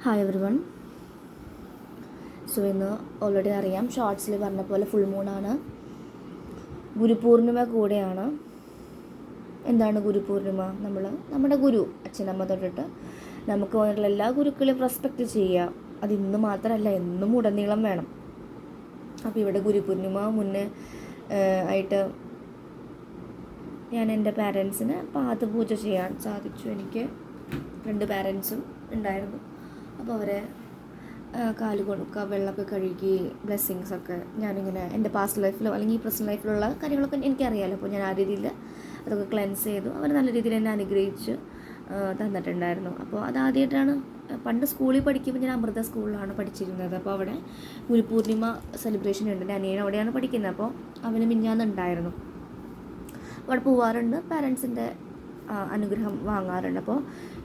Hi every one. So ഇന്ന് already അറിയാം, ഷോർട്സിൽ പറഞ്ഞ പോലെ ഫുൾ മൂണാണ്, ഗുരുപൂർണിമ കൂടെയാണ്. എന്താണ് ഗുരുപൂർണിമ? നമ്മുടെ ഗുരു അച്ഛനമ്മ തൊട്ടിട്ട് നമുക്ക് വന്നിട്ടുള്ള എല്ലാ ഗുരുക്കളെയും റെസ്പെക്റ്റ് ചെയ്യുക. അത് ഇന്ന് മാത്രമല്ല, എന്നും ഉടനീളം വേണം. അപ്പോൾ ഇവിടെ ഗുരുപൂർണിമ മുന്നേ ആയിട്ട് ഞാൻ എൻ്റെ പാരൻസിന് പാദപൂജ ചെയ്യാൻ സാധിച്ചു. എനിക്ക് 2 പാരൻസും ഉണ്ടായിരുന്നു. അപ്പോൾ അവരെ കാല് കൊടുക്കുക, വെള്ളമൊക്കെ കഴുകി, ബ്ലെസ്സിങ്സൊക്കെ ഞാനിങ്ങനെ എൻ്റെ പാസ്റ്റ് ലൈഫിലോ അല്ലെങ്കിൽ ഈ പ്രസൻറ്റ് ലൈഫിലുള്ള കാര്യങ്ങളൊക്കെ എനിക്കറിയാമല്ലോ. അപ്പോൾ ഞാൻ ആ രീതിയിൽ അതൊക്കെ ക്ലെൻസ് ചെയ്തു. അവർ നല്ല രീതിയിൽ എന്നെ അനുഗ്രഹിച്ച് തന്നിട്ടുണ്ടായിരുന്നു. അപ്പോൾ അതാദ്യമായിട്ടാണ്. പണ്ട് സ്കൂളിൽ പഠിക്കുമ്പോൾ ഞാൻ അമൃത സ്കൂളിലാണ് പഠിച്ചിരുന്നത്. അപ്പോൾ അവിടെ ഗുരുപൂർണിമ സെലിബ്രേഷൻ ഉണ്ട്. എൻ്റെ അനിയൻ അവിടെയാണ് പഠിക്കുന്നത്. അപ്പോൾ അവന് മിഞ്ഞാന്നുണ്ടായിരുന്നു. അവിടെ പോവാറുണ്ട്, പാരൻസിൻ്റെ അനുഗ്രഹം വാങ്ങാറുണ്ട്. അപ്പോൾ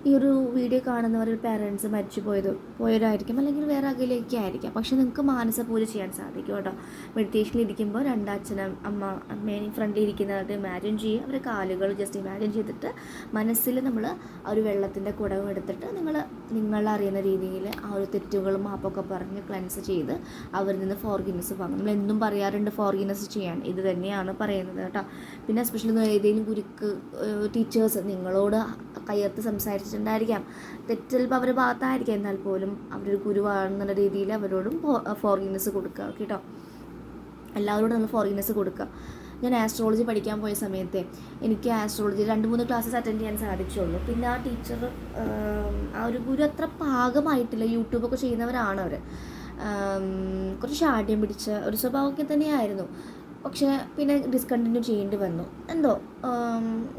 ഈ ഒരു വീഡിയോ കാണുന്നവർ പാരൻസ് മരിച്ചു പോയവരായിരിക്കും, അല്ലെങ്കിൽ വേറെ അകലേക്കായിരിക്കാം. പക്ഷെ നിങ്ങൾക്ക് മാനസപൂജ ചെയ്യാൻ സാധിക്കും കേട്ടോ. മെഡിറ്റേഷനിൽ ഇരിക്കുമ്പോൾ 2 അച്ഛനും അമ്മേനെയും ഫ്രണ്ടിൽ ഇരിക്കുന്നവരുടെ ഇമാജിൻ ചെയ്യുക. അവരുടെ കാലുകൾ ജസ്റ്റ് ഇമാജിൻ ചെയ്തിട്ട് മനസ്സിൽ നമ്മൾ ആ ഒരു വെള്ളത്തിൻ്റെ കുടവും എടുത്തിട്ട് നിങ്ങളറിയുന്ന രീതിയിൽ ആ ഒരു തെറ്റുകളും മാപ്പൊക്കെ പറഞ്ഞ് ക്ലെൻസ് ചെയ്ത് അവരിൽ നിന്ന് ഫോർഗിവ്നെസ് വാങ്ങും. നമ്മളെന്നും പറയാറുണ്ട് ഫോർഗിവ്നെസ് ചെയ്യാൻ, ഇത് തന്നെയാണ് പറയുന്നത് കേട്ടോ. പിന്നെ എസ്പെഷ്യലി ഏതെങ്കിലും ഗുരുക്ക് ടീച്ചേഴ്സ് നിങ്ങളോട് കയ്യർത്ത് സംസാരിച്ചിട്ടുണ്ടായിരിക്കാം, തെറ്റ് ചിലപ്പോൾ അവരുടെ ഭാഗത്തായിരിക്കാം. എന്നാൽ പോലും അവരൊരു ഗുരുവാണെന്നുള്ള രീതിയിൽ അവരോടും ഫോർഗിവ്നെസ് കൊടുക്കുക കേട്ടോ. എല്ലാവരോടും നമ്മൾ ഫോർഗിവ്നെസ് കൊടുക്കുക. ഞാൻ ആസ്ട്രോളജി പഠിക്കാൻ പോയ സമയത്ത് എനിക്ക് ആസ്ട്രോളജി 2-3 ക്ലാസ്സസ് അറ്റൻഡ് ചെയ്യാൻ സാധിച്ചുള്ളൂ. പിന്നെ ആ ടീച്ചർ, ആ ഒരു ഗുരു അത്ര പാകമായിട്ടില്ല. യൂട്യൂബൊക്കെ ചെയ്യുന്നവരാണ് അവർ. കുറച്ച് ഷാഠ്യം പിടിച്ച ഒരു സ്വഭാവമൊക്കെ തന്നെയായിരുന്നു. പക്ഷേ പിന്നെ ഡിസ്കണ്ടിന്യൂ ചെയ്യേണ്ടി വന്നു. എന്തോ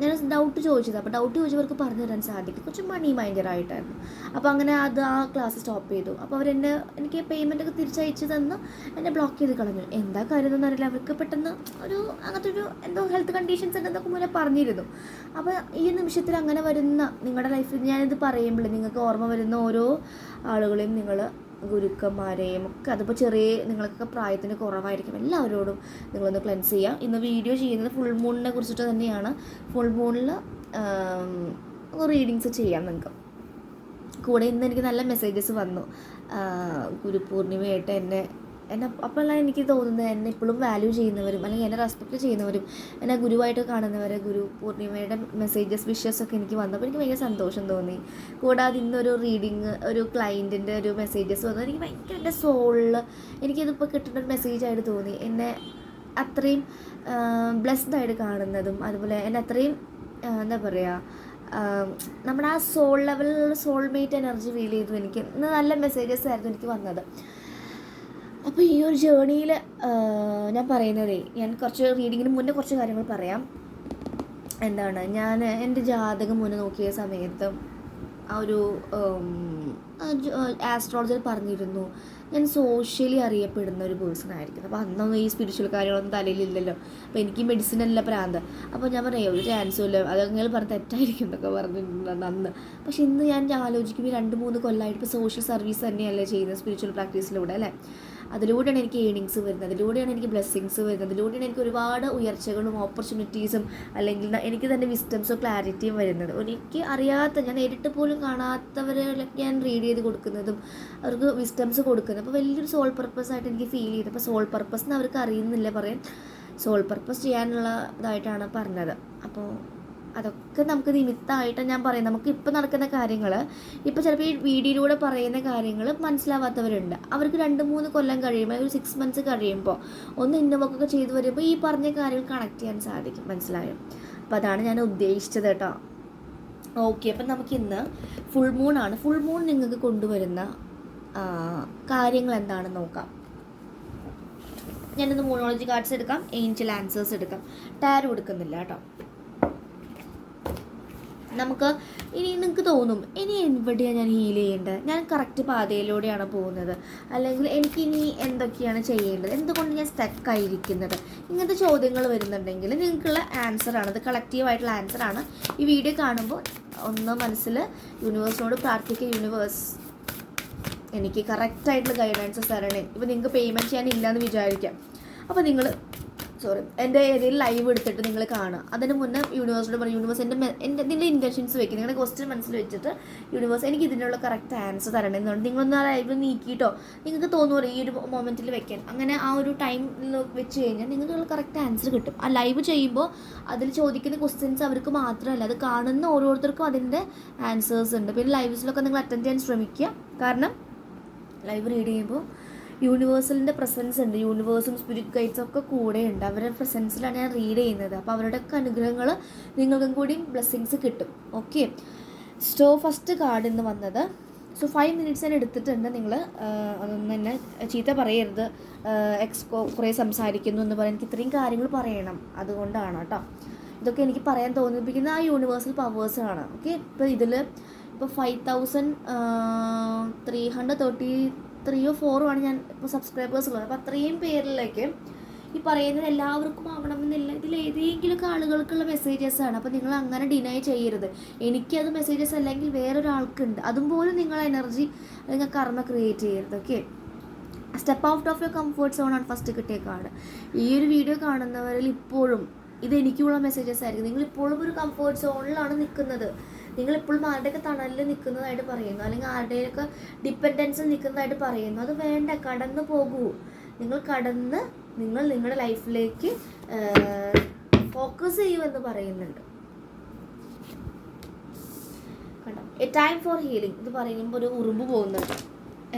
ഞാൻ ഡൗട്ട് ചോദിച്ചത്. അപ്പോൾ ഡൗട്ട് ചോദിച്ചവർക്ക് പറഞ്ഞു തരാൻ സാധിക്കും. കുറച്ച് മണി മൈൻഡറായിട്ടായിരുന്നു. അപ്പോൾ അങ്ങനെ ആ ക്ലാസ് സ്റ്റോപ്പ് ചെയ്തു. അപ്പോൾ എനിക്ക് പേയ്മെൻറ്റൊക്കെ തിരിച്ചയച്ച് തന്ന് എന്നെ ബ്ലോക്ക് ചെയ്ത് കളഞ്ഞു. എന്താ കാര്യം എന്നൊന്നും അറിയില്ല. അവർക്ക് പെട്ടെന്ന് അങ്ങനത്തെ ഒരു എന്തോ ഹെൽത്ത് കണ്ടീഷൻസ് ഉണ്ടെന്നൊക്കെ മുന്നേ പറഞ്ഞിരുന്നു. അപ്പോൾ ഈ നിമിഷത്തിൽ അങ്ങനെ വരുന്ന നിങ്ങളുടെ ലൈഫിൽ ഞാനിത് പറയുമ്പോൾ നിങ്ങൾക്ക് ഓർമ്മ വരുന്ന ഓരോ ആളുകളെയും നിങ്ങൾ ഗുരുക്കന്മാരെയും ഒക്കെ, അതിപ്പോൾ നിങ്ങൾക്കൊക്കെ പ്രായത്തിന് കുറവായിരിക്കും, എല്ലാവരോടും നിങ്ങളൊന്ന് ക്ലെൻസ് ചെയ്യുക. ഇന്ന് വീഡിയോ ചെയ്യുന്നത് ഫുൾ മൂണിനെ കുറിച്ചിട്ട് തന്നെയാണ്. ഫുൾ മൂണിൽ റീഡിങ്സ് ചെയ്യാം നിങ്ങൾക്ക്. കൂടെ ഇന്ന് എനിക്ക് നല്ല മെസ്സേജസ് വന്നു. ഗുരുപൂർണിമയായിട്ട് എന്നെ അപ്പോഴെല്ലാം എനിക്ക് തോന്നുന്നത്, എന്നെ ഇപ്പോഴും വാല്യൂ ചെയ്യുന്നവരും അല്ലെങ്കിൽ എന്നെ റെസ്പെക്റ്റ് ചെയ്യുന്നവരും എന്നെ ഗുരുവായിട്ട് കാണുന്നവർ ഗുരു പൂർണിമയുടെ മെസ്സേജസ് വിഷസൊക്കെ എനിക്ക് വന്നപ്പോൾ എനിക്ക് ഭയങ്കര സന്തോഷം തോന്നി. കൂടാതെ ഇന്നൊരു റീഡിങ്, ഒരു ക്ലയൻറ്റിൻ്റെ ഒരു മെസ്സേജസ് വന്നത് എനിക്ക് ഭയങ്കര എൻ്റെ സോളിൽ എനിക്കിതിപ്പോൾ കിട്ടുന്ന ഒരു മെസ്സേജായിട്ട് തോന്നി. എന്നെ അത്രയും ബ്ലെസ്ഡായിട്ട് കാണുന്നതും അതുപോലെ എന്നെ അത്രയും എന്താ പറയുക, നമ്മുടെ ആ സോൾ ലെവലിലുള്ള സോൾമേറ്റ് എനർജി ഫീൽ ചെയ്തു. എനിക്ക് ഇന്ന് നല്ല മെസ്സേജസ് ആയിരുന്നു എനിക്ക് വന്നത്. അപ്പോൾ ഈ ഒരു ജേണിയിൽ ഞാൻ പറയുന്നതേ, ഞാൻ കുറച്ച് റീഡിങ്ങിന് മുന്നേ കുറച്ച് കാര്യങ്ങൾ പറയാം. എന്താണ്, ഞാൻ എൻ്റെ ജാതകം മുന്നേ നോക്കിയ സമയത്ത് ആ ഒരു ആസ്ട്രോളജർ പറഞ്ഞിരുന്നു ഞാൻ സോഷ്യലി അറിയപ്പെടുന്ന ഒരു പേഴ്സൺ ആയിരിക്കും. അപ്പോൾ അന്നൊന്നും ഈ സ്പിരിച്വൽ കാര്യങ്ങളൊന്നും തലയിലില്ലല്ലോ. അപ്പോൾ എനിക്ക് മെഡിസിൻ അല്ല പ്രാന്ത്. അപ്പോൾ ഞാൻ പറയാം ഒരു ചാൻസും ഇല്ല, അതങ്ങനെ പറഞ്ഞ് തെറ്റായിരിക്കും എന്നൊക്കെ പറഞ്ഞിട്ടുണ്ട് അന്ന്. പക്ഷെ ഇന്ന് ഞാൻ ആലോചിക്കുമ്പോൾ 2-3 കൊല്ലമായിട്ട് ഇപ്പോൾ സോഷ്യൽ സർവീസ് തന്നെയല്ലേ ചെയ്യുന്നത് സ്പിരിച്വൽ പ്രാക്ടീസിലൂടെ അല്ലേ. അതിലൂടെയാണ് എനിക്ക് ഏണിങ്സ് വരുന്നത്, അതിലൂടെയാണ് എനിക്ക് ബ്ലെസ്സിങ്സ് വരുന്നത്, അതിലൂടെയാണ് എനിക്ക് ഒരുപാട് ഉയർച്ചകളും ഓപ്പർച്യൂണിറ്റീസും അല്ലെങ്കിൽ എനിക്ക് തന്നെ വിസ്റ്റംസും ക്ലാരിറ്റിയും വരുന്നത്. എനിക്ക് അറിയാത്ത, ഞാൻ നേരിട്ട് പോലും കാണാത്തവരിലൊക്കെ ഞാൻ റീഡ് ചെയ്ത് കൊടുക്കുന്നതും അവർക്ക് വിസ്റ്റംസ് കൊടുക്കുന്നത്. അപ്പോൾ വലിയൊരു സോൾ പർപ്പസ് ആയിട്ട് എനിക്ക് ഫീൽ ചെയ്തു. അപ്പോൾ സോൾ പർപ്പസ് എന്ന് അവർക്ക് അറിയുന്നില്ല പറയാൻ, സോൾ പർപ്പസ് ചെയ്യാനുള്ള ഇതായിട്ടാണ് പറഞ്ഞത്. അപ്പോൾ അതൊക്കെ നമുക്ക് നിമിത്തമായിട്ട് ഞാൻ പറയും. നമുക്ക് ഇപ്പോൾ നടക്കുന്ന കാര്യങ്ങൾ, ഇപ്പോൾ ചിലപ്പോൾ ഈ വീഡിയോയിലൂടെ പറയുന്ന കാര്യങ്ങൾ മനസ്സിലാവാത്തവരുണ്ട്. അവർക്ക് 2-3 കൊല്ലം കഴിയുമ്പോൾ, ഒരു 6 months കഴിയുമ്പോൾ ഒന്ന് ഇന്നവൊക്കെ ചെയ്തു വരുമ്പോൾ ഈ പറഞ്ഞ കാര്യങ്ങൾ കണക്ട് ചെയ്യാൻ സാധിക്കും. മനസ്സിലായോ? അപ്പോൾ അതാണ് ഞാൻ ഉദ്ദേശിച്ചത് കേട്ടോ. ഓക്കെ, അപ്പം നമുക്കിന്ന് ഫുൾ മൂണാണ്. ഫുൾ മൂൺ നിങ്ങൾക്ക് കൊണ്ടുവരുന്ന കാര്യങ്ങൾ എന്താണെന്ന് നോക്കാം. ഞാനിന്ന് മൂണോളജി കാർഡ്സ് എടുക്കാം, ഏഞ്ചൽ ആൻസേഴ്സ് എടുക്കാം, ടാരോ എടുക്കുന്നില്ല കേട്ടോ. നമുക്ക് ഇനി നിങ്ങൾക്ക് തോന്നും ഇനി എവിടെയാണ് ഞാൻ ഹീൽ ചെയ്യേണ്ടത്, ഞാൻ കറക്റ്റ് പാതയിലൂടെയാണ് പോകുന്നത്, അല്ലെങ്കിൽ എനിക്കിനി എന്തൊക്കെയാണ് ചെയ്യേണ്ടത്, എന്തുകൊണ്ട് ഞാൻ സ്റ്റക്കായിരിക്കുന്നത്, ഇങ്ങനത്തെ ചോദ്യങ്ങൾ വരുന്നുണ്ടെങ്കിൽ നിങ്ങൾക്കുള്ള ആൻസറാണ്, ഇത് കളക്റ്റീവായിട്ടുള്ള ആൻസറാണ്. ഈ വീഡിയോ കാണുമ്പോൾ ഒന്ന് മനസ്സിൽ യൂണിവേഴ്സിനോട് പ്രാർത്ഥിക്കുക, യൂണിവേഴ്സ് എനിക്ക് കറക്റ്റായിട്ടുള്ള ഗൈഡൻസ് തരണേ. ഇപ്പോൾ നിങ്ങൾക്ക് പേയ്മെൻറ്റ് ചെയ്യാനില്ല എന്ന് വിചാരിക്കാം. അപ്പോൾ നിങ്ങൾ എൻ്റെ ഏതെങ്കിലും ലൈവ് എടുത്തിട്ട് നിങ്ങൾ കാണുക. അതിന് മുന്നേ യൂണിവേഴ്സിനോട് പറയും, യൂണിവേഴ്സ് നിങ്ങളുടെ ഇൻറ്റൻഷൻസ് വെക്കുക, നിങ്ങളുടെ ക്വസ്റ്റ്യൻ മനസ്സിൽ വെച്ചിട്ട് യൂണിവേഴ്സ് എനിക്ക് ഇതിനുള്ള കറക്റ്റ് ആൻസർ തരണം എന്നുണ്ട്. നിങ്ങളൊന്ന് ആ ലൈവ് നീക്കിയിട്ടോ നിങ്ങൾക്ക് തോന്നുമല്ലോ ഈ ഒരു മൊമെൻറ്റിൽ വെക്കാൻ, അങ്ങനെ ആ ഒരു ടൈം വെച്ച് കഴിഞ്ഞാൽ നിങ്ങൾക്ക് കറക്റ്റ് ആൻസർ കിട്ടും. ആ ലൈവ് ചെയ്യുമ്പോൾ അതിൽ ചോദിക്കുന്ന ക്വസ്റ്റ്യൻസ് അവർക്ക് മാത്രമല്ല, അത് കാണുന്ന ഓരോരുത്തർക്കും അതിൻ്റെ ആൻസേഴ്സ് ഉണ്ട്. പിന്നെ ലൈവ്സിലൊക്കെ നിങ്ങൾ അറ്റൻഡ് ചെയ്യാൻ ശ്രമിക്കുക. കാരണം ലൈവ് റീഡ് ചെയ്യുമ്പോൾ യൂണിവേഴ്സലിൻ്റെ പ്രസൻസ് ഉണ്ട്, യൂണിവേഴ്സും സ്പിരിറ്റ് ഗൈഡ്സും ഒക്കെ കൂടെ ഉണ്ട്. അവരുടെ പ്രസൻസിലാണ് ഞാൻ റീഡ് ചെയ്യുന്നത്. അപ്പോൾ അവരുടെയൊക്കെ അനുഗ്രഹങ്ങൾ നിങ്ങൾക്കും കൂടി ബ്ലെസ്സിങ്സ് കിട്ടും. ഓക്കെ, ഫസ്റ്റ് കാർഡിൽ നിന്ന് വന്നത് 5 minutes ഞാൻ എടുത്തിട്ടുണ്ട്. നിങ്ങൾ അതൊന്നും തന്നെ ചീത്ത പറയരുത്, കുറേ സംസാരിക്കുന്നു എന്ന് പറയാൻ. എനിക്ക് ഇത്രയും കാര്യങ്ങൾ പറയണം, അതുകൊണ്ടാണ് കേട്ടോ. ഇതൊക്കെ എനിക്ക് പറയാൻ തോന്നിപ്പിക്കുന്ന ആ യൂണിവേഴ്സൽ പവേഴ്സാണ്. ഓക്കെ, ഇപ്പോൾ ഇതിൽ 5333 or 4 ആണ് ഞാൻ ഇപ്പോൾ സബ്സ്ക്രൈബേഴ്സ് ഉള്ളത്. അപ്പോൾ അത്രയും പേരിലേക്ക് ഈ പറയുന്നത് എല്ലാവർക്കും ആവണമെന്നില്ല. ഇതിൽ ഏതെങ്കിലും ആളുകൾക്കുള്ള മെസ്സേജസാണ്. അപ്പോൾ നിങ്ങൾ അങ്ങനെ ഡിനൈ ചെയ്യരുത്. എനിക്കത് മെസ്സേജസ് അല്ലെങ്കിൽ വേറൊരാൾക്കുണ്ട്, അതുപോലും നിങ്ങൾ എനർജി അല്ലെങ്കിൽ കർമ്മ ക്രിയേറ്റ് ചെയ്യരുത്. Okay, step out of your comfort സോണാണ് ഫസ്റ്റ് കിട്ടിയ കാർഡ്. ഈ ഒരു വീഡിയോ കാണുന്നവരിൽ ഇപ്പോഴും ഇത് എനിക്കുള്ള മെസ്സേജസ് ആയിരിക്കും. നിങ്ങളിപ്പോഴും ഒരു കംഫർട്ട് സോണിലാണ് നിൽക്കുന്നത്. നിങ്ങളിപ്പോഴും ആരുടെയൊക്കെ തണലിൽ നിൽക്കുന്നതായിട്ട് പറയുന്നു, അല്ലെങ്കിൽ ആരുടെയൊക്കെ ഡിപ്പെൻഡൻസിൽ നിൽക്കുന്നതായിട്ട് പറയുന്നു. അത് വേണ്ട, കടന്നു പോകൂ. നിങ്ങൾ നിങ്ങളുടെ ലൈഫിലേക്ക് ഫോക്കസ് ചെയ്യുമെന്ന് പറയുന്നുണ്ട്. കണ്ടോ, എ ടൈം ഫോർ ഹീലിംഗ് ഇത് പറയുമ്പോൾ ഒരു ഉറുമ്പ് പോകുന്നുണ്ട്.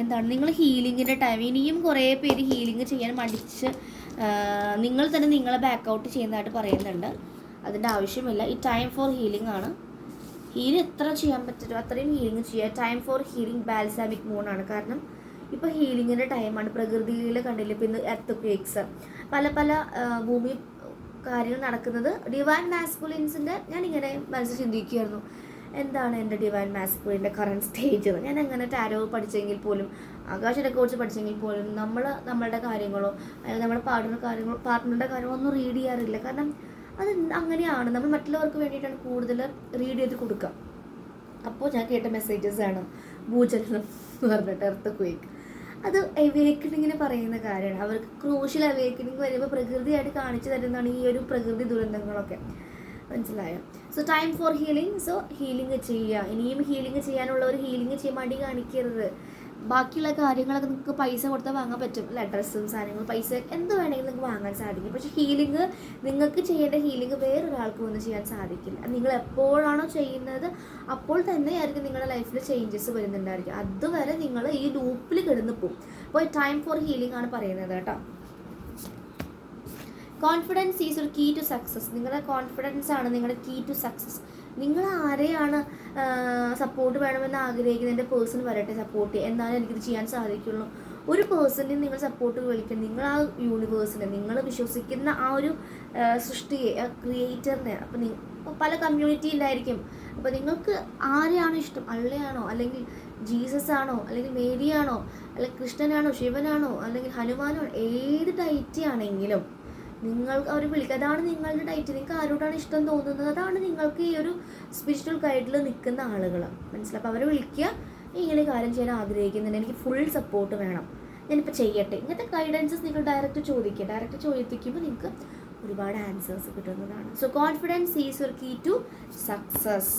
എന്താണ്, നിങ്ങൾ ഹീലിങ്ങിൻ്റെ ടൈം. ഇനിയും കുറേ പേര് ഹീലിംഗ് ചെയ്യാൻ മടിച്ച് നിങ്ങൾ തന്നെ നിങ്ങളെ ബാക്ക് ഔട്ട് ചെയ്യുന്നതായിട്ട് പറയുന്നുണ്ട്. അതിൻ്റെ ആവശ്യമില്ല. ഈ ടൈം ഫോർ ഹീലിംഗ് ആണ്. ഹീൽ എത്ര ചെയ്യാൻ പറ്റുമോ അത്രയും ഹീലിംഗ് ചെയ്യുക. ടൈം ഫോർ ഹീലിംഗ് ബാൽസാമിക് മൂണാണ്. കാരണം ഇപ്പോൾ ഹീലിങ്ങിൻ്റെ ടൈമാണ്. പ്രകൃതിയിൽ കണ്ടില്ല, ഇപ്പോൾ ഇന്ന് എർത്ത് പല ഭൂമി കാര്യങ്ങൾ നടക്കുന്നത്. ഡിവൈൻ മാസ്കുലിൻസിൻ്റെ ഞാനിങ്ങനെ മനസ്സിൽ ചിന്തിക്കുമായിരുന്നു, എന്താണ് എൻ്റെ ഡിവൈൻ മാസ്കുലിൻ്റെ കറണ്ട് സ്റ്റേജ്. ഞാൻ അങ്ങനെ ടാരോ പഠിച്ചെങ്കിൽ പോലും, ആകാശത്തെ കുറിച്ച് പഠിച്ചെങ്കിൽ പോലും നമ്മളുടെ കാര്യങ്ങളോ അല്ലെങ്കിൽ നമ്മുടെ പാർട്ട്ണറുടെ കാര്യങ്ങളോ ഒന്നും റീഡ് ചെയ്യാറില്ല. കാരണം അത് അങ്ങനെയാണ്, നമ്മൾ മറ്റുള്ളവർക്ക് വേണ്ടിയിട്ടാണ് കൂടുതൽ റീഡ് ചെയ്ത് കൊടുക്കുക. അപ്പോൾ ഞാൻ കേട്ട മെസ്സേജസാണ് ഭൂചലനം എന്ന് പറഞ്ഞിട്ട്, എർത്ത് ക്വേക്ക്. അത് അവേക്കണിങ്ങിന് പറയുന്ന കാര്യമാണ്. അവർക്ക് ക്രൂഷ്യൽ അവേക്കണിങ് വരുമ്പോൾ പ്രകൃതിയായിട്ട് കാണിച്ചു തരുന്നതാണ് ഈ ഒരു പ്രകൃതി ദുരന്തങ്ങളൊക്കെ. മനസ്സിലായോ? Time for healing. ഹീലിംഗ് ചെയ്യുക. ഇനിയും ഹീലിംഗ് ചെയ്യാനുള്ളവർ ഹീലിംഗ് ചെയ്യാൻ മടി കാണിക്കരുത്. ബാക്കിയുള്ള കാര്യങ്ങളൊക്കെ നിങ്ങൾക്ക് പൈസ കൊടുത്താൽ വാങ്ങാൻ പറ്റും. ഡ്രസ്സും സാധനങ്ങളും പൈസ എന്ത് വേണമെങ്കിലും നിങ്ങൾക്ക് വാങ്ങാൻ സാധിക്കും. പക്ഷേ ഹീലിംഗ്, നിങ്ങൾക്ക് ചെയ്യേണ്ട ഹീലിംഗ് വേറൊരാൾക്ക് ഒന്നും ചെയ്യാൻ സാധിക്കില്ല. നിങ്ങൾ എപ്പോഴാണോ ചെയ്യുന്നത് അപ്പോൾ തന്നെ ആയിരിക്കും നിങ്ങളുടെ ലൈഫിൽ ചേഞ്ചസ് വരുന്നുണ്ടായിരിക്കും. അതുവരെ നിങ്ങൾ ഈ ലൂപ്പിൽ കിടന്ന് പോകും. അപ്പോൾ ടൈം ഫോർ ഹീലിംഗ് ആണ് പറയുന്നത് കേട്ടോ. കോൺഫിഡൻസ് ഈസ് ഒരു കീ ടു സക്സസ്. നിങ്ങളുടെ കോൺഫിഡൻസ് ആണ് നിങ്ങളുടെ കീ ടു സക്സസ്. നിങ്ങൾ ആരെയാണ് സപ്പോർട്ട് വേണമെന്ന് ആഗ്രഹിക്കുന്നത്, എൻ്റെ പേഴ്സൺ വരട്ടെ സപ്പോർട്ട് ചെയ്യുക, എന്നാലും എനിക്കിത് ചെയ്യാൻ സാധിക്കുള്ളൂ. ഒരു പേഴ്സണിനെ നിങ്ങൾ സപ്പോർട്ട് വിളിക്കണം. നിങ്ങൾ ആ യൂണിവേഴ്സിനെ, നിങ്ങൾ വിശ്വസിക്കുന്ന ആ ഒരു സൃഷ്ടിയെ, ആ ക്രിയേറ്ററിനെ. അപ്പോൾ പല കമ്മ്യൂണിറ്റി ഉണ്ടായിരിക്കും. അപ്പോൾ നിങ്ങൾക്ക് ആരെയാണോ ഇഷ്ടം, അള്ളയാണോ അല്ലെങ്കിൽ ജീസസ് ആണോ അല്ലെങ്കിൽ മേരിയാണോ അല്ലെങ്കിൽ കൃഷ്ണനാണോ ശിവനാണോ അല്ലെങ്കിൽ ഹനുമാനോ, ഏത് ഡൈറ്റി ആണെങ്കിലും നിങ്ങൾക്ക് അവർ വിളിക്കുക. അതാണ് നിങ്ങളുടെ ഡൈറ്റ്. നിങ്ങൾക്ക് ആരോടാണ് ഇഷ്ടം തോന്നുന്നത്, അതാണ് നിങ്ങൾക്ക് ഈ ഒരു സ്പിരിച്വൽ ഗൈഡിൽ നിൽക്കുന്ന ആളുകൾ. മനസ്സിലാവും. അപ്പോൾ അവരെ വിളിക്കുക, ഇങ്ങനെ കാര്യം ചെയ്യാൻ ആഗ്രഹിക്കുന്നുണ്ട്, എനിക്ക് ഫുൾ സപ്പോർട്ട് വേണം, ഞാനിപ്പോൾ ചെയ്യട്ടെ. ഇങ്ങനത്തെ ഗൈഡൻസസ് നിങ്ങൾ ഡയറക്റ്റ് ചോദിക്കുക. ഡയറക്റ്റ് ചോദിക്കുമ്പോൾ നിങ്ങൾക്ക് ഒരുപാട് ആൻസേഴ്സ് കിട്ടുന്നതാണ്. Confidence is your key to success.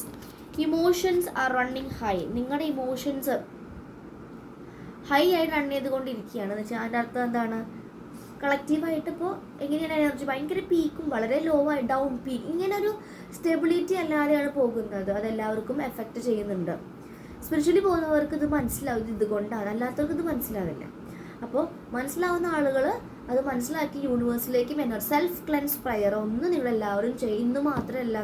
Emotions are running high. നിങ്ങളുടെ ഇമോഷൻസ് ഹൈ ആയിട്ട് റൺ ചെയ്തുകൊണ്ടിരിക്കുകയാണ് എന്ന് വെച്ചാൽ അതിൻ്റെ അർത്ഥം എന്താണ്? കളക്റ്റീവായിട്ട് ഇപ്പോൾ എങ്ങനെയാണ് എനർജി ഭയങ്കര പീക്കും വളരെ ലോ ആയി ഡൗൺ പീക്ക്, ഇങ്ങനെ ഒരു സ്റ്റെബിലിറ്റി അല്ലാതെയാണ് പോകുന്നത്. അതെല്ലാവർക്കും എഫക്റ്റ് ചെയ്യുന്നുണ്ട്. സ്പിരിച്വലി പോകുന്നവർക്ക് ഇത് മനസ്സിലാവും, ഇതുകൊണ്ടാണ്. അല്ലാത്തവർക്ക് ഇത് മനസ്സിലാവില്ല. അപ്പോൾ മനസ്സിലാവുന്ന ആളുകൾ അത് മനസ്സിലാക്കി യൂണിവേഴ്സിലേക്ക് സെൽഫ് ക്ലെൻസ് പ്രയർ ഒന്ന് നിങ്ങളെല്ലാവരും ചെയ്യും. ഇന്ന് മാത്രമല്ല,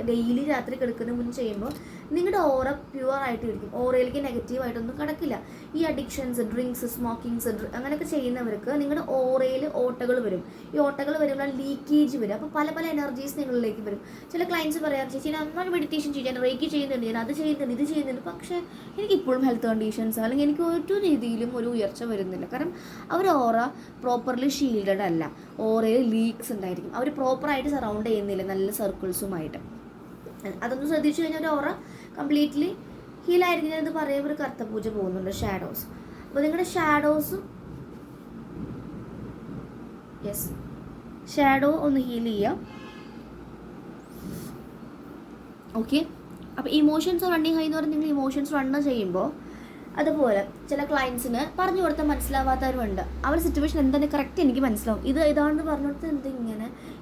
ഡെയിലി രാത്രി കിടക്കുന്ന മുന്നേ ചെയ്യുമ്പോൾ നിങ്ങളുടെ ഓറ പ്യുവർ ആയിട്ട് ഇരിക്കും. ഓറയിലേക്ക് നെഗറ്റീവായിട്ടൊന്നും കിടക്കില്ല. ഈ അഡിക്ഷൻസ്, ഡ്രിങ്ക്സ്, സ്മോക്കിങ്സ് അങ്ങനെയൊക്കെ ചെയ്യുന്നവർക്ക് നിങ്ങളുടെ ഓറയിൽ ഓട്ടകൾ വരും. ഈ ഓട്ടകൾ വരുമ്പോൾ ലീക്കേജ് വരും. അപ്പോൾ പല എനർജീസ് നിങ്ങളിലേക്ക് വരും. ചില ക്ലയൻസ് പറയാം, ചേച്ചി ഞാൻ മെഡിറ്റേഷൻ ചെയ്യാൻ റേക്കി ചെയ്യുന്നുണ്ട്, ഞാൻ അത് ചെയ്യുന്നുണ്ട്, ഇത് ചെയ്യുന്നുണ്ട്, പക്ഷേ എനിക്കിപ്പോഴും ഹെൽത്ത് കണ്ടീഷൻസ് അല്ലെങ്കിൽ എനിക്ക് ഒരു രീതിയിലും ഒരു ഉയർച്ച വരുന്നില്ല. കാരണം അവർ ഓറ പ്രോപ്പർലി ഷീൽഡഡ് അല്ല. ഓറയിൽ ലീക്സ് ഉണ്ടായിരിക്കും. അവർ പ്രോപ്പറായിട്ട് സറൗണ്ട് ചെയ്യുന്നില്ല നല്ല സർക്കിൾസുമായിട്ട്. അതൊന്നും ശ്രദ്ധിച്ചു കഴിഞ്ഞാൽ ഒരു ഓറ കംപ്ലീറ്റ്ലി ഹീലായിരിക്കും. ഞാനത് പറയുമ്പോൾ ഒരു കർത്തപൂജ പോകുന്നുണ്ട്, ഷാഡോസ്. അപ്പോൾ നിങ്ങളുടെ ഷാഡോസും ഷാഡോ ഒന്ന് ഹീൽ ചെയ്യാം. ഓക്കെ. അപ്പോൾ ഇമോഷൻസ് റണ്ണിങ് ഹൈ എന്ന് പറഞ്ഞാൽ നിങ്ങൾ ഇമോഷൻസ് റണ്ണ് ചെയ്യുമ്പോൾ അതുപോലെ ചില ക്ലയൻസിന് പറഞ്ഞു കൊടുത്താൽ മനസ്സിലാവാത്തവരുമുണ്ട്. അവരുടെ സിറ്റുവേഷൻ എന്താണ് കറക്റ്റ് എനിക്ക് മനസ്സിലാവും. ഇതാണെന്ന് പറഞ്ഞു കൊടുത്താൽ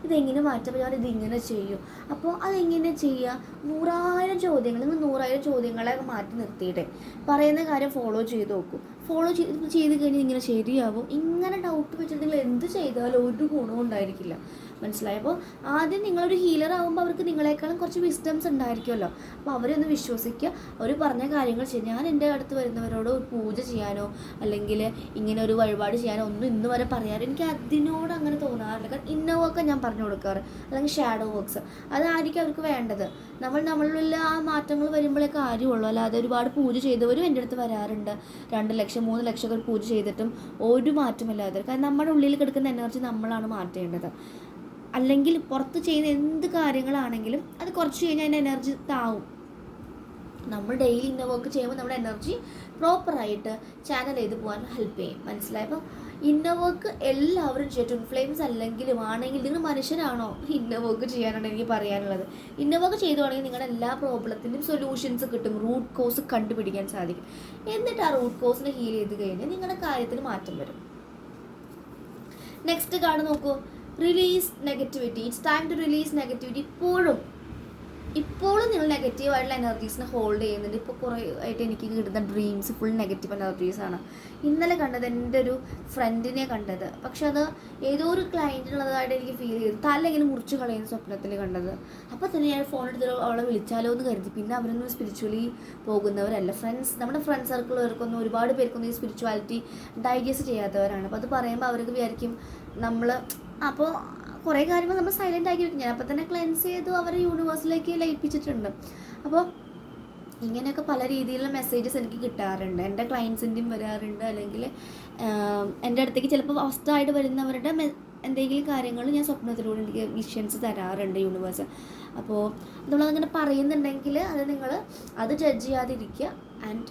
ഇതെങ്ങനെ മാറ്റാൻ പറ്റും, ഇതിങ്ങനെ ചെയ്യും. അപ്പോൾ അതെങ്ങനെ ചെയ്യുക? 100,000 ചോദ്യങ്ങൾ, നിങ്ങൾ 100,000 ചോദ്യങ്ങളെ മാറ്റി നിർത്തിയിട്ട് പറയുന്ന കാര്യം ഫോളോ ചെയ്ത് നോക്കൂ. ഫോളോ ചെയ്ത് കഴിഞ്ഞാൽ ഇങ്ങനെ ശരിയാവും. ഇങ്ങനെ ഡൗട്ട് വെച്ചിട്ട് നിങ്ങൾ എന്ത് ചെയ്താലും ഒരു ഗുണവും ഉണ്ടായിരിക്കില്ല. മനസ്സിലായപ്പോൾ ആദ്യം നിങ്ങളൊരു ഹീലർ ആകുമ്പോൾ അവർക്ക് നിങ്ങളെക്കാളും കുറച്ച് വിസ്ഡംസ് ഉണ്ടായിരിക്കുമല്ലോ. അപ്പോൾ അവരൊന്ന് വിശ്വസിക്കുക, അവർ പറഞ്ഞ കാര്യങ്ങൾ ചെയ്യും. ഞാൻ എൻ്റെ അടുത്ത് വരുന്നവരോട് ഒരു പൂജ ചെയ്യാനോ അല്ലെങ്കിൽ ഇങ്ങനെ ഒരു വഴിപാട് ചെയ്യാനോ ഒന്നും ഇന്ന് വരെ പറയാറ് എനിക്ക് അതിനോട് അങ്ങനെ തോന്നാറില്ല. കാരണം ഇന്ന വർക്ക് ഞാൻ പറഞ്ഞു കൊടുക്കാറ്, അല്ലെങ്കിൽ ഷാഡോ വർക്ക്സ് അതായിരിക്കും അവർക്ക് വേണ്ടത്. നമ്മളിൽ ആ മാറ്റങ്ങൾ വരുമ്പോഴേ കാര്യമുള്ളൂ. അല്ലാതെ ഒരുപാട് പൂജ ചെയ്തവരും എൻ്റെ അടുത്ത് വരാറുണ്ട്. 2 ലക്ഷം 3 ലക്ഷം ഒക്കെ പൂജ ചെയ്തിട്ടും ഒരു മാറ്റമില്ലാതെ. കാരണം നമ്മുടെ ഉള്ളിൽ കിടക്കുന്ന എനർജി നമ്മളാണ് മാറ്റേണ്ടത്. അല്ലെങ്കിൽ പുറത്ത് ചെയ്യുന്ന എന്ത് കാര്യങ്ങളാണെങ്കിലും അത് കുറച്ച് കഴിഞ്ഞാൽ അതിൻ്റെ എനർജി താവും. നമ്മൾ ഡെയിലി ഇന്ന വർക്ക് ചെയ്യുമ്പോൾ നമ്മുടെ എനർജി പ്രോപ്പറായിട്ട് ചാനൽ ചെയ്ത് പോകാൻ ഹെൽപ്പ് ചെയ്യും. മനസ്സിലായപ്പോൾ ഇന്ന വർക്ക് എല്ലാവരും ചെയ്യും. ട്വിൻ ഫ്ലെയിംസ് അല്ലെങ്കിലും ആണെങ്കിൽ നിങ്ങൾ മനുഷ്യനാണോ ഇന്ന വർക്ക് ചെയ്യാനാണ് എനിക്ക് പറയാനുള്ളത്. ഇന്ന വർക്ക് ചെയ്തുവാണെങ്കിൽ നിങ്ങളുടെ എല്ലാ പ്രോബ്ലത്തിൻ്റെയും സൊല്യൂഷൻസ് കിട്ടും. റൂട്ട് കോസ് കണ്ടുപിടിക്കാൻ സാധിക്കും. എന്നിട്ട് ആ റൂട്ട് കോസിനെ ഹീൽ ചെയ്ത് കഴിഞ്ഞാൽ നിങ്ങളുടെ കാര്യത്തിൽ മാറ്റം വരും. നെക്സ്റ്റ് കാർഡ് നോക്കൂ. Release negativity. It's time to release negativity. ഇപ്പോഴും നിങ്ങൾ നെഗറ്റീവായിട്ടുള്ള എനർജീസിനെ ഹോൾഡ് ചെയ്യുന്നുണ്ട്. ഇപ്പോൾ കുറേ ആയിട്ട് എനിക്ക് കിട്ടുന്ന ഡ്രീംസ് ഫുൾ നെഗറ്റീവ് എനർജീസാണ്. ഇന്നലെ കണ്ടത് എൻ്റെ ഒരു ഫ്രണ്ടിനെ കണ്ടത്, പക്ഷെ അത് ഏതോ ഒരു ക്ലയൻറ്റിനുള്ളതായിട്ട് എനിക്ക് ഫീൽ ചെയ്തു. തല ഇങ്ങനെ മുറിച്ച് കളയുന്ന സ്വപ്നത്തിൽ കണ്ടത്. അപ്പോൾ തന്നെ ഞാൻ ഫോൺ എടുത്തിട്ട് അവളെ വിളിച്ചാലോ എന്ന് കരുതി. പിന്നെ അവരൊന്നും സ്പിരിച്വലി പോകുന്നവരല്ല. നമ്മുടെ ഫ്രണ്ട് സർക്കിളുകാർക്കൊന്നും ഒരുപാട് പേർക്കൊന്നും ഈ സ്പിരിച്വാലിറ്റി ഡൈജസ്റ്റ് ചെയ്യാത്തവരാണ്. അപ്പോൾ അത് പറയുമ്പോൾ അവർക്ക് വിചാരിക്കും അപ്പോൾ കുറേ കാര്യങ്ങൾ നമ്മൾ സൈലൻ്റ് ആക്കി വെക്കും. ഞാൻ അപ്പോൾ തന്നെ ക്ലെൻസ് ചെയ്തു അവരെ യൂണിവേഴ്സിലേക്ക് ലയിപ്പിച്ചിട്ടുണ്ട്. അപ്പോൾ ഇങ്ങനെയൊക്കെ പല രീതിയിലുള്ള മെസ്സേജസ് എനിക്ക് കിട്ടാറുണ്ട്. എൻ്റെ ക്ലയൻസിൻ്റെയും വരാറുണ്ട്. അല്ലെങ്കിൽ എൻ്റെ അടുത്തേക്ക് ചിലപ്പോൾ ഫസ്റ്റായിട്ട് വരുന്നവരുടെ എന്തെങ്കിലും കാര്യങ്ങൾ ഞാൻ സ്വപ്നത്തിലൂടെ എനിക്ക് വിഷൻസ് തരാറുണ്ട് യൂണിവേഴ്സ്. അപ്പോൾ നമ്മളതങ്ങനെ പറയുന്നുണ്ടെങ്കിൽ നിങ്ങൾ അത് ജഡ്ജ് ചെയ്യാതിരിക്കുക. ആൻഡ്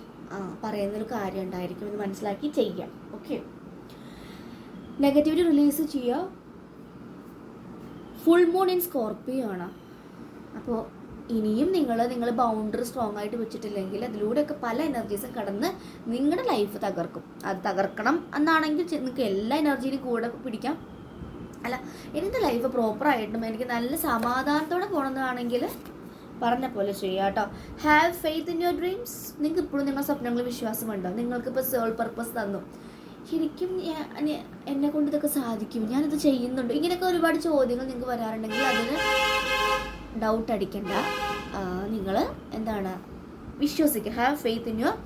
പറയുന്നൊരു കാര്യം ഉണ്ടായിരിക്കും എന്ന് മനസ്സിലാക്കി ചെയ്യാം. ഓക്കെ. നെഗറ്റിവിറ്റി റിലീസ് ചെയ്യുക. ഫുൾ മൂൺ ഇൻ സ്കോർപ്പിയോ ആണ്. അപ്പോൾ ഇനിയും നിങ്ങൾ ബൗണ്ടറി സ്ട്രോങ് ആയിട്ട് വെച്ചിട്ടില്ലെങ്കിൽ അതിലൂടെയൊക്കെ പല എനർജീസും കടന്ന് നിങ്ങളുടെ ലൈഫ് തകർക്കും. അത് തകർക്കണം എന്നാണെങ്കിൽ നിങ്ങൾക്ക് എല്ലാ എനർജിയിലും കൂടെ പിടിക്കാം. അല്ല, എൻ്റെ ലൈഫ് പ്രോപ്പറായിട്ടും എനിക്ക് നല്ല സമാധാനത്തോടെ പോകണമെന്നാണെങ്കിൽ പറഞ്ഞ പോലെ ചെയ്യുക കേട്ടോ. Have faith in your dreams. നിങ്ങൾക്ക് ഇപ്പോഴും നിങ്ങളുടെ സ്വപ്നങ്ങളിൽ വിശ്വാസമുണ്ടോ? നിങ്ങൾക്കിപ്പോൾ സോൾ പർപ്പസ് തന്നു, ശരിക്കും എന്നെ കൊണ്ട് ഇതൊക്കെ സാധിക്കും, ഞാനിത് ചെയ്യുന്നുണ്ട്, ഇങ്ങനെയൊക്കെ ഒരുപാട് ചോദ്യങ്ങൾ നിങ്ങൾക്ക് വരാറുണ്ടെങ്കിൽ അതിന് ഡൗട്ട് അടിക്കണ്ട. നിങ്ങൾ വിശ്വസിക്കുക. Have faith in your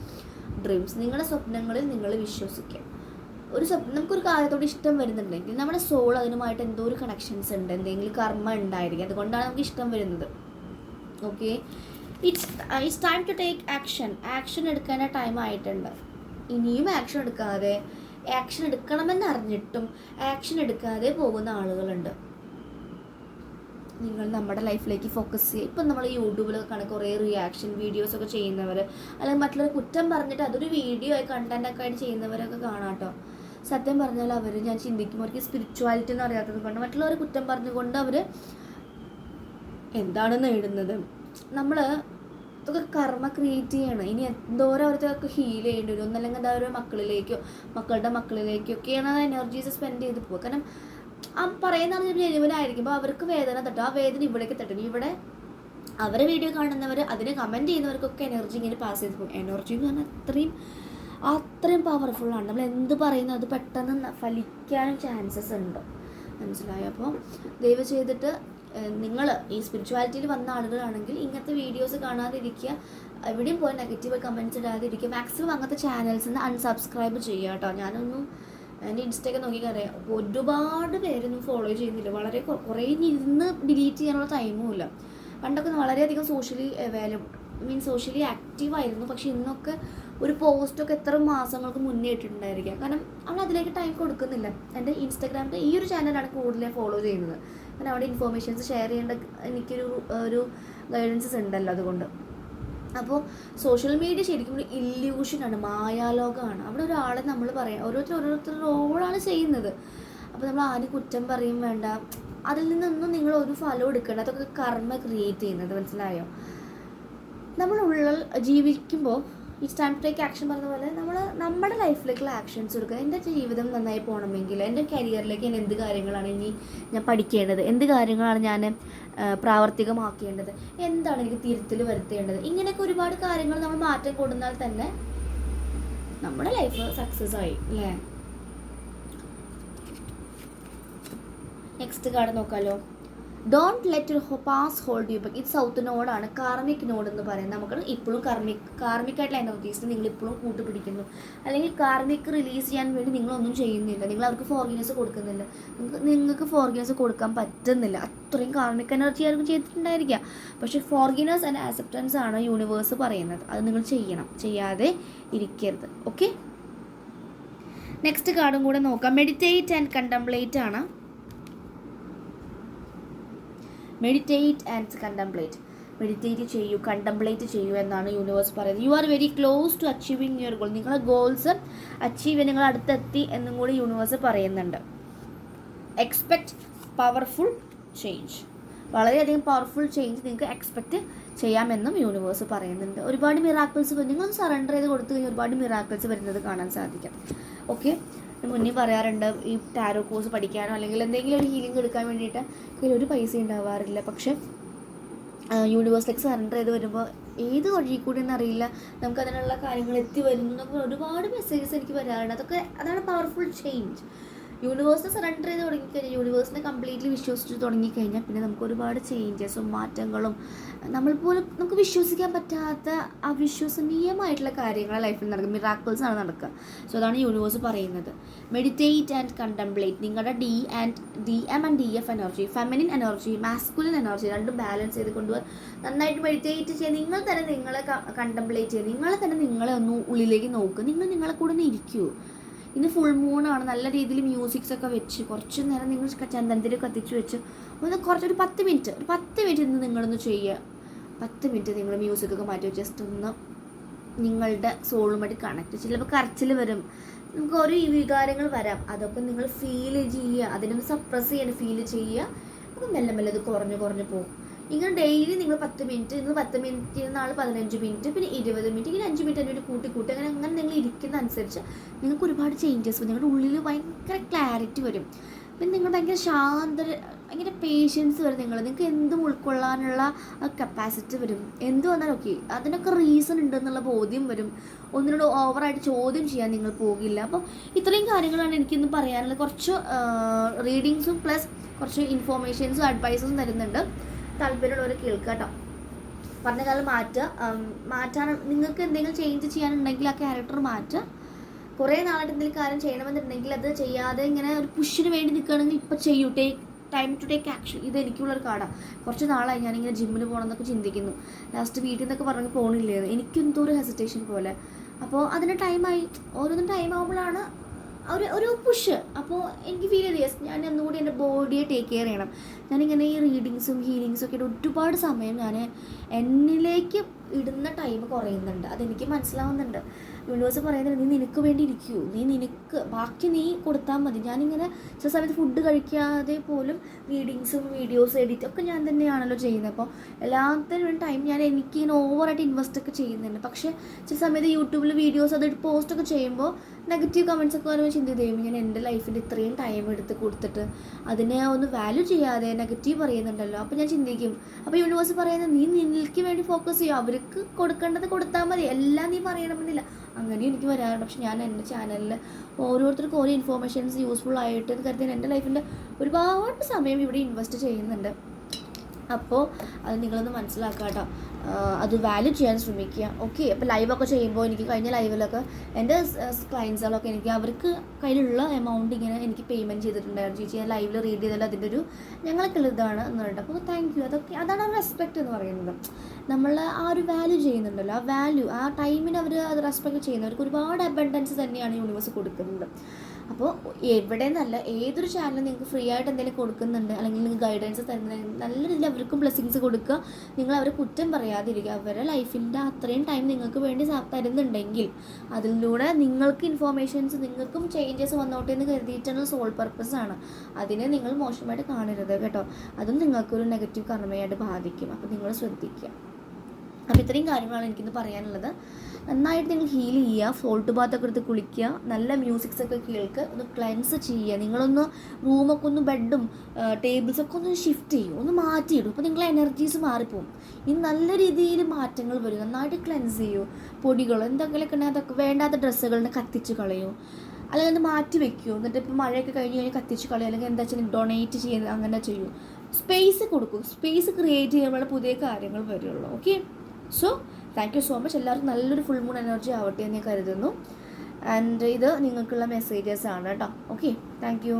dreams. നിങ്ങളുടെ സ്വപ്നങ്ങളിൽ നിങ്ങൾ വിശ്വസിക്കുക. നമുക്കൊരു കാര്യത്തോട് ഇഷ്ടം വരുന്നുണ്ടെങ്കിൽ നമ്മുടെ സോൾ അതിനുമായിട്ട് എന്തോ ഒരു കണക്ഷൻസ് ഉണ്ട്, എന്തെങ്കിലും കർമ്മ ഉണ്ടായിരിക്കും. അതുകൊണ്ടാണ് നമുക്ക് ഇഷ്ടം വരുന്നത്. Okay. It's time to take action എടുക്കേണ്ട ടൈം ആയിട്ടുണ്ട്. ഇനിയും ആക്ഷൻ എടുക്കണമെന്ന് അറിഞ്ഞിട്ടും ആക്ഷൻ എടുക്കാതെ പോകുന്ന ആളുകളുണ്ട്. നിങ്ങൾ നമ്മുടെ ലൈഫിലേക്ക് ഫോക്കസ് ചെയ്യുക. ഇപ്പം നമ്മൾ യൂട്യൂബിലൊക്കെ കാണും കുറേ റിയാക്ഷൻ വീഡിയോസൊക്കെ ചെയ്യുന്നവർ, അല്ലെങ്കിൽ മറ്റുള്ളവർ കുറ്റം പറഞ്ഞിട്ട് അതൊരു വീഡിയോ ആയി കണ്ടൻറ്റൊക്കെ ആയിട്ട് ചെയ്യുന്നവരൊക്കെ കാണാം കേട്ടോ. സത്യം പറഞ്ഞാൽ ഞാൻ ചിന്തിക്കും അവർക്ക് സ്പിരിച്വാലിറ്റി എന്ന് അറിയാത്തത് കൊണ്ട് മറ്റുള്ളവരെ കുറ്റം പറഞ്ഞുകൊണ്ട് അവർ എന്താണ് നേടുന്നത്. നമ്മൾ ഇതൊക്കെ കർമ്മ ക്രിയേറ്റ് ചെയ്യണം. ഇനി എന്തോരം അവർക്ക് ഹീൽ ചെയ്യേണ്ടി വരും. ഒന്നല്ലെങ്കിൽ എന്താ ഒരു മക്കളുടെ മക്കളിലേക്കൊക്കെയാണ് ആ എനർജീസ് സ്പെൻഡ് ചെയ്ത് പോകുക. കാരണം ആ പറയുന്നതാണ് ജെനുവനായിരിക്കുമ്പോൾ അവർക്ക് വേദന തട്ടും. ആ വേദന ഇവിടേക്ക് തട്ടും. ഇവിടെ അവരെ വീഡിയോ കാണുന്നവർ അതിന് കമൻറ്റ് ചെയ്യുന്നവർക്കൊക്കെ എനർജി ഇങ്ങനെ പാസ് ചെയ്ത് പോകും. എനർജി എന്ന് പറഞ്ഞാൽ അത്രയും പവർഫുള്ളാണ്. നമ്മൾ എന്ത് പറയുന്നു അത് പെട്ടെന്ന് ഫലിക്കാനും ചാൻസസ് ഉണ്ട്. മനസ്സിലായോ? അപ്പോൾ ദയവ് ചെയ്തിട്ട് നിങ്ങൾ ഈ സ്പിരിച്വാലിറ്റിയിൽ വന്ന ആളുകളാണെങ്കിൽ ഇങ്ങനത്തെ വീഡിയോസ് കാണാതിരിക്കുക. എവിടെയും പോയി നെഗറ്റീവ് കമൻറ്റ്സ് ഇടാതിരിക്കുക. മാക്സിമം അങ്ങനത്തെ ചാനൽസിൽ നിന്ന് അൺസബ്സ്ക്രൈബ് ചെയ്യുക കേട്ടോ. എൻ്റെ ഇൻസ്റ്റയൊക്കെ നോക്കിക്കറിയാം, ഒരുപാട് പേരൊന്നും ഫോളോ ചെയ്യുന്നില്ല. വളരെ കുറേ ഇരുന്ന് ഡിലീറ്റ് ചെയ്യാനുള്ള ടൈമും ഇല്ല. പണ്ടൊക്കെ വളരെയധികം സോഷ്യലി ആക്റ്റീവായിരുന്നു. പക്ഷെ ഇന്നൊക്കെ ഒരു പോസ്റ്റൊക്കെ എത്ര മാസങ്ങൾക്ക് മുന്നേ ഇട്ടിട്ടുണ്ടായിരിക്കാം. കാരണം അവൾ അതിലേക്ക് ടൈം കൊടുക്കുന്നില്ല. എൻ്റെ ഇൻസ്റ്റാഗ്രാമിൻ്റെ ഈ ഒരു ചാനലാണ് കൂടുതൽ ഫോളോ ചെയ്യുന്നത്. കാരണം അവിടെ ഇൻഫോർമേഷൻസ് ഷെയർ ചെയ്യേണ്ട എനിക്കൊരു ഗൈഡൻസസ് ഉണ്ടല്ലോ. അതുകൊണ്ട് അപ്പോൾ സോഷ്യൽ മീഡിയ ശരിക്കും ഒരു ഇല്യൂഷനാണ്, മായാലോകമാണ്. അവിടെ ഒരാളെ നമ്മൾ പറയാം, ഓരോരുത്തർ റോളാണ് ചെയ്യുന്നത്. അപ്പോൾ നമ്മൾ ആരും കുറ്റം പറയും വേണ്ട, അതിൽ നിന്നൊന്നും നിങ്ങൾ ഒരു ഫലം എടുക്കേണ്ട. അതൊക്കെ കർമ്മ ക്രിയേറ്റ് ചെയ്യുന്നത്, മനസ്സിലായോ? നമ്മളുള്ള ജീവിക്കുമ്പോൾ it's time to take action പറഞ്ഞ പോലെ നമ്മൾ നമ്മുടെ ലൈഫിലേക്കുള്ള ആക്ഷൻസ് എടുക്കുക. എൻ്റെ ജീവിതം നന്നായി പോകണമെങ്കിൽ, എൻ്റെ കരിയറിലേക്ക് ഞാൻ എന്ത് കാര്യങ്ങളാണ് ഇനി ഞാൻ പഠിക്കേണ്ടത്, എന്ത് കാര്യങ്ങളാണ് ഞാൻ പ്രാവർത്തികമാക്കേണ്ടത്, എന്താണ് എനിക്ക് തിരുത്തൽ വരുത്തേണ്ടത്, ഇങ്ങനെയൊക്കെ ഒരുപാട് കാര്യങ്ങൾ നമ്മൾ മാറ്റം കൊടുത്താൽ തന്നെ നമ്മുടെ ലൈഫ് സക്സസ് ആയി, അല്ലേ? നെക്സ്റ്റ് കാർഡ് നോക്കാമല്ലോ. Don't let your past hold you back. ഇത് സൗത്ത് നോഡാണ്, കാർമിക് നോഡ് എന്ന് പറയുന്നത്. നമുക്ക് ഇപ്പോഴും കാർമിക്കായിട്ടുള്ള എനർജീസിന് നിങ്ങൾ ഇപ്പോഴും കൂട്ടുപിടിക്കുന്നു, അല്ലെങ്കിൽ കാർമിക് റിലീസ് ചെയ്യാൻ വേണ്ടി നിങ്ങളൊന്നും ചെയ്യുന്നില്ല, നിങ്ങൾ അവർക്ക് ഫോർഗിവ്നെസ് കൊടുക്കുന്നില്ല. നിങ്ങൾക്ക് ഫോർഗിവ്നെസ് കൊടുക്കാൻ പറ്റുന്നില്ല, അത്രയും കാർമിക് എനർജി ആയിരിക്കും ചെയ്തിട്ടുണ്ടായിരിക്കുക. പക്ഷേ ഫോർഗിവ്നെസ് ആൻഡ് ആക്സെപ്റ്റൻസ് ആണ് യൂണിവേഴ്സ് പറയുന്നത്. അത് നിങ്ങൾ ചെയ്യണം, ചെയ്യാതെ ഇരിക്കരുത്. ഓക്കെ, നെക്സ്റ്റ് കാർഡും കൂടെ നോക്കാം. മെഡിറ്റേറ്റ് ആൻഡ് കണ്ടംപ്ലേറ്റ് ആണ്. Meditate and contemplate. മെഡിറ്റേറ്റ് ചെയ്യൂ, കണ്ടംപ്ലേറ്റ് ചെയ്യൂ എന്നാണ് യൂണിവേഴ്സ് പറയുന്നത്. You are very close to achieving your goal. നിങ്ങളുടെ ഗോൾസ് അച്ചീവ് ചെയ്യാൻ നിങ്ങൾ അടുത്തെത്തി എന്നും കൂടി യൂണിവേഴ്സ് പറയുന്നുണ്ട്. Expect powerful change. വളരെയധികം പവർഫുൾ ചേഞ്ച് നിങ്ങൾക്ക് എക്സ്പെക്റ്റ് ചെയ്യാമെന്നും യൂണിവേഴ്സ് പറയുന്നുണ്ട്. ഒരുപാട് മിറാക്കിൾസ് വരും. നിങ്ങളൊന്ന് സറണ്ടർ ചെയ്ത് കൊടുത്തു കഴിഞ്ഞാൽ ഒരുപാട് മിറാക്കിൾസ് വരുന്നത് കാണാൻ സാധിക്കും. ഓക്കെ, മുന്നേ പറയാറുണ്ട് ഈ ടാരോ കോഴ്സ് പഠിക്കാനോ അല്ലെങ്കിൽ എന്തെങ്കിലും ഒരു ഹീലിംഗ് എടുക്കാൻ വേണ്ടിയിട്ട് കയ്യിൽ ഒരു പൈസ ഉണ്ടാവാറില്ല. പക്ഷെ യൂണിവേഴ്സിലേക്ക് സറണ്ടർ ചെയ്ത് വരുമ്പോൾ ഏത് വഴി കൂടി എന്നറിയില്ല നമുക്ക് അതിനുള്ള കാര്യങ്ങൾ എത്തി വരുന്നു എന്നൊക്കെ ഒരുപാട് മെസ്സേജസ് എനിക്ക് വരാറുണ്ട്. അതാണ് പവർഫുൾ ചേഞ്ച്. യൂണിവേഴ്സിനെ സറണ്ടർ ചെയ്ത് തുടങ്ങിക്കഴിഞ്ഞാൽ, യൂണിവേഴ്സിനെ കംപ്ലീറ്റ്ലി വിശ്വസിച്ച് തുടങ്ങിക്കഴിഞ്ഞാൽ പിന്നെ നമുക്ക് ഒരുപാട് ചേഞ്ചസും മാറ്റങ്ങളും നമ്മൾ പോലും നമുക്ക് വിശ്വസിക്കാൻ പറ്റാത്ത അവിശ്വസനീയമായിട്ടുള്ള കാര്യങ്ങൾ ലൈഫിൽ നടക്കും. മിറാക്കിൾസ് ആണ് നടക്കുക. സോ അതാണ് യൂണിവേഴ്സ് പറയുന്നത്. Meditate and contemplate. നിങ്ങളുടെ D M and D F energy, feminine energy, masculine energy രണ്ടും ബാലൻസ് ചെയ്ത് കൊണ്ടുപോകാൻ നന്നായിട്ട് മെഡിറ്റേറ്റ് ചെയ്യുക. നിങ്ങൾ തന്നെ നിങ്ങളെ കണ്ടംപ്ലേറ്റ് ചെയ്യുക. നിങ്ങളെ ഒന്ന് ഉള്ളിലേക്ക് നോക്കുക. നിങ്ങളെ കൂടെ ഒന്ന് ഇരിക്കൂ. ഇന്ന് ഫുൾ മൂണാണ്. നല്ല രീതിയിൽ മ്യൂസിക്സൊക്കെ വെച്ച് കുറച്ച് നേരം നിങ്ങൾ ചന്ദനത്തിരി കത്തിച്ച് വെച്ച് ഒരു 10 മിനിറ്റ് ഇന്ന് നിങ്ങളൊന്ന് ചെയ്യുക. 10 മിനിറ്റ് നിങ്ങൾ മ്യൂസിക്കൊക്കെ മാറ്റി വെച്ച് ജസ്റ്റ് ഒന്ന് നിങ്ങളുടെ സോളുമായിട്ട് കണക്ട്. ചിലപ്പോൾ കരച്ചിൽ വരും, നമുക്ക് ഓരോ വികാരങ്ങൾ വരാം. അതൊക്കെ നിങ്ങൾ ഫീൽ ചെയ്യുക, അതിനൊന്ന് സപ്രസ് ചെയ്യണം, ഫീൽ ചെയ്യുക. അപ്പോൾ മെല്ലെ അത് കുറഞ്ഞു പോകും. ഇങ്ങനെ ഡെയിലി നിങ്ങൾ 10 മിനിറ്റ്, ഇന്ന് 10 മിനിറ്റ്, നാളെ 15 മിനിറ്റ്, പിന്നെ 20 മിനിറ്റ്, ഇങ്ങനെ 5 മിനിറ്റ് അതിനൊരു കൂട്ടി അങ്ങനെ നിങ്ങൾ ഇരിക്കുന്ന അനുസരിച്ച് നിങ്ങൾക്ക് ഒരുപാട് ചേഞ്ചസ് വരും. നിങ്ങളുടെ ഉള്ളിൽ ഭയങ്കര ക്ലാരിറ്റി വരും. പിന്നെ നിങ്ങൾ ഭയങ്കര ഭയങ്കര പേഷ്യൻസ് വരും. നിങ്ങൾക്ക് എന്തും ഉൾക്കൊള്ളാനുള്ള കപ്പാസിറ്റി വരും. എന്ത് വന്നാലും ഓക്കെ, അതിനൊക്കെ റീസൺ ഉണ്ടെന്നുള്ള ബോധ്യം വരും. ഒന്നിനോട് ഓവറായിട്ട് ചോദ്യം ചെയ്യാൻ നിങ്ങൾ പോകില്ല. അപ്പോൾ ഇത്രയും കാര്യങ്ങളാണ് എനിക്കിന്ന് പറയാനുള്ളത്. കുറച്ച് റീഡിങ്സും പ്ലസ് കുറച്ച് ഇൻഫോർമേഷൻസും അഡ്വൈസസും തരുന്നുണ്ട്. താല്പര്യമുള്ളവർ കേൾക്കുക കേട്ടോ. പറഞ്ഞ കാലം മാറ്റാൻ നിങ്ങൾക്ക് എന്തെങ്കിലും ചേഞ്ച് ചെയ്യാനുണ്ടെങ്കിൽ ആ ക്യാരക്ടർ മാറ്റുക. കുറേ നാളായിട്ട് എന്തെങ്കിലും കാര്യം ചെയ്യണമെന്നുണ്ടെങ്കിൽ അത് ചെയ്യാതെ ഇങ്ങനെ ഒരു പുഷിന് വേണ്ടി നിൽക്കുകയാണെങ്കിൽ ഇപ്പോൾ ചെയ്യൂ. Time to take action. ഇത് എനിക്കുള്ളൊരു കാർഡാണ്. കുറച്ച് നാളായി ഞാനിങ്ങനെ ജിമ്മിന് പോകണം എന്നൊക്കെ ചിന്തിക്കുന്നു. ലാസ്റ്റ് വീട്ടിൽ നിന്നൊക്കെ പറഞ്ഞ് പോകണില്ലായിരുന്നു. എനിക്കെന്തോ ഒരു ഹെസിറ്റേഷൻ പോലെ. അപ്പോൾ അതിന് ടൈമായി. ഓരോന്നും ടൈം ആകുമ്പോഴാണ് ഒരു പുഷ്. അപ്പോൾ എനിക്ക് ഫീൽ ചെയ്ത് യെസ്, ഞാൻ ഒന്നുകൂടി എൻ്റെ ബോഡിയെ ടേക്ക് കെയർ ചെയ്യണം. ഞാനിങ്ങനെ ഈ റീഡിങ്സും ഹീലിങ്സും ഒക്കെ ഒരുപാട് സമയം ഞാൻ എന്നിലേക്ക് ഇടുന്ന ടൈം കുറയുന്നുണ്ട്. അതെനിക്ക് മനസ്സിലാവുന്നുണ്ട്. യൂണിവേഴ്സ് പറയുന്നത് നീ നിനക്ക് വേണ്ടി ഇരിക്കൂ, ബാക്കി നീ കൊടുത്താൽ മതി. ഞാനിങ്ങനെ ചില സമയത്ത് ഫുഡ് കഴിക്കാതെ പോലും റീഡിങ്സും വീഡിയോസ് എഡിറ്റ് ഒക്കെ ഞാൻ തന്നെയാണല്ലോ ചെയ്യുന്നത്. അപ്പോൾ എല്ലാത്തിനും ടൈം ഞാൻ എനിക്കിങ്ങനെ ഓവറായിട്ട് ഇൻവെസ്റ്റ് ഒക്കെ ചെയ്യുന്നുണ്ട്. പക്ഷേ ചില സമയത്ത് യൂട്യൂബിൽ വീഡിയോസ് അത് പോസ്റ്റൊക്കെ ചെയ്യുമ്പോൾ നെഗറ്റീവ് കമൻസ് ഒക്കെ വരുമ്പോൾ ചിന്ത ചെയ്യുമ്പോൾ ഞാൻ എൻ്റെ ലൈഫിൽ ഇത്രയും ടൈം എടുത്ത് കൊടുത്തിട്ട് അതിനെ ഒന്ന് വാല്യൂ ചെയ്യാതെ നെഗറ്റീവ് പറയുന്നുണ്ടല്ലോ. അപ്പോൾ ഞാൻ ചിന്തിക്കും, അപ്പോൾ യൂണിവേഴ്സ് പറയുന്നത് നീ നിനക്ക് വേണ്ടി ഫോക്കസ് ചെയ്യുക, അവർക്ക് കൊടുക്കേണ്ടത് കൊടുത്താൽ മതി, എല്ലാം നീ പറയണമെന്നില്ല. അങ്ങനെയും എനിക്ക് വരാറുണ്ട്. പക്ഷെ ഞാൻ എൻ്റെ ചാനലിൽ ഓരോരുത്തർക്കും ഓരോ ഇൻഫോർമേഷൻസ് യൂസ്ഫുൾ ആയിട്ട് കരുതി എൻ്റെ ലൈഫിൻ്റെ ഒരുപാട് സമയം ഇവിടെ ഇൻവെസ്റ്റ് ചെയ്യുന്നുണ്ട്. അപ്പോൾ അത് നിങ്ങളൊന്ന് മനസ്സിലാക്കുക കേട്ടോ. അത് വാല്യൂ ചെയ്യാൻ ശ്രമിക്കുക. ഓക്കെ, അപ്പോൾ ലൈവൊക്കെ ചെയ്യുമ്പോൾ എനിക്ക് കഴിഞ്ഞ ലൈവിലൊക്കെ എൻ്റെ ക്ലയൻസുകളൊക്കെ എനിക്ക് അവർക്ക് കയ്യിലുള്ള എമൗണ്ട് ഇങ്ങനെ എനിക്ക് പേയ്മെൻറ്റ് ചെയ്തിട്ടുണ്ടായിരുന്നു. ചേച്ചി ഞാൻ ലൈവിൽ റീഡ് ചെയ്താൽ അതിൻ്റെ ഒരു ഞങ്ങൾക്കുള്ള ഇതാണ് എന്ന് പറഞ്ഞിട്ട്. അപ്പോൾ താങ്ക് യു. അതാണ് റെസ്പെക്റ്റ് എന്ന് പറയുന്നത്. നമ്മൾ ആ ഒരു വാല്യൂ ചെയ്യുന്നുണ്ടല്ലോ, ആ വാല്യൂ, ആ ടൈമിന് അവർ അത് റെസ്പെക്ട് ചെയ്യുന്നവർക്ക് ഒരുപാട് അബണ്ടൻസ് തന്നെയാണ് യൂണിവേഴ്സ് കൊടുക്കുന്നത്. അപ്പോൾ എവിടെ നിന്നല്ല, ഏതൊരു ചാനലും നിങ്ങൾക്ക് ഫ്രീ ആയിട്ട് എന്തെങ്കിലും കൊടുക്കുന്നുണ്ട്, അല്ലെങ്കിൽ നിങ്ങൾക്ക് ഗൈഡൻസ് തരുന്നുണ്ട്, നല്ല രീതിയിൽ അവർക്കും ബ്ലെസ്സിങ്സ് കൊടുക്കുക. നിങ്ങൾ അവരെ കുറ്റം പറയാതിരിക്കുക. അവരുടെ ലൈഫിൻ്റെ അത്രയും ടൈം നിങ്ങൾക്ക് വേണ്ടി തരുന്നുണ്ടെങ്കിൽ അതിലൂടെ നിങ്ങൾക്ക് ഇൻഫോർമേഷൻസ്, നിങ്ങൾക്കും ചേഞ്ചസ് വന്നോട്ടെ എന്ന് കരുതിയിട്ടുള്ള സോൾ പർപ്പസ് ആണ്. അതിനെ നിങ്ങൾ മോശമായിട്ട് കാണരുത് കേട്ടോ. അതും നിങ്ങൾക്കൊരു നെഗറ്റീവ് കർമ്മയായിട്ട് ബാധിക്കും. അപ്പോൾ നിങ്ങൾ ശ്രദ്ധിക്കുക. അപ്പോൾ ഇത്രയും കാര്യങ്ങളാണ് എനിക്കിന്ന് പറയാനുള്ളത്. നന്നായിട്ട് നിങ്ങൾ ഹീൽ ചെയ്യുക, സോൾട്ട് ബാത്തൊക്കെ എടുത്ത് കുളിക്കുക, നല്ല മ്യൂസിക്സൊക്കെ കേൾക്കുക, ഒന്ന് ക്ലെൻസ് ചെയ്യുക. നിങ്ങളൊന്ന് റൂമൊക്കെ ഒന്ന് ബെഡും ടേബിൾസൊക്കെ ഒന്ന് ഷിഫ്റ്റ് ചെയ്യും, ഒന്ന് മാറ്റിയിടും. അപ്പോൾ നിങ്ങളെ എനർജീസ് മാറിപ്പോവും. ഇനി നല്ല രീതിയിൽ മാറ്റങ്ങൾ വരും. നന്നായിട്ട് ക്ലെൻസ് ചെയ്യൂ. പൊടികളോ എന്തെങ്കിലുമൊക്കെ ഉണ്ടെങ്കിൽ അതൊക്കെ, വേണ്ടാത്ത ഡ്രസ്സുകളിനെ കത്തിച്ച് കളയൂ, അല്ലെങ്കിൽ ഒന്ന് മാറ്റി വെക്കൂ. എന്നിട്ട് ഇപ്പോൾ മഴയൊക്കെ കഴിഞ്ഞ് കഴിഞ്ഞാൽ കത്തിച്ച് കളയും, അല്ലെങ്കിൽ എന്താ വെച്ചാൽ ഡൊണേറ്റ് ചെയ്യുന്നത്, അങ്ങനെ ചെയ്യൂ. സ്പേസ് കൊടുക്കും. സ്പേസ് ക്രിയേറ്റ് ചെയ്യുമ്പോൾ പുതിയ കാര്യങ്ങൾ വരുള്ളൂ. Okay, so thank you so much. എല്ലാവർക്കും നല്ലൊരു ഫുൾ മൂൺ എനർജി ആവട്ടെ എന്ന് ഞാൻ കരുതുന്നു. ആൻഡ് ഇത് നിങ്ങൾക്കുള്ള മെസ്സേജസ് ആണ് കേട്ടോ. Okay, thank you.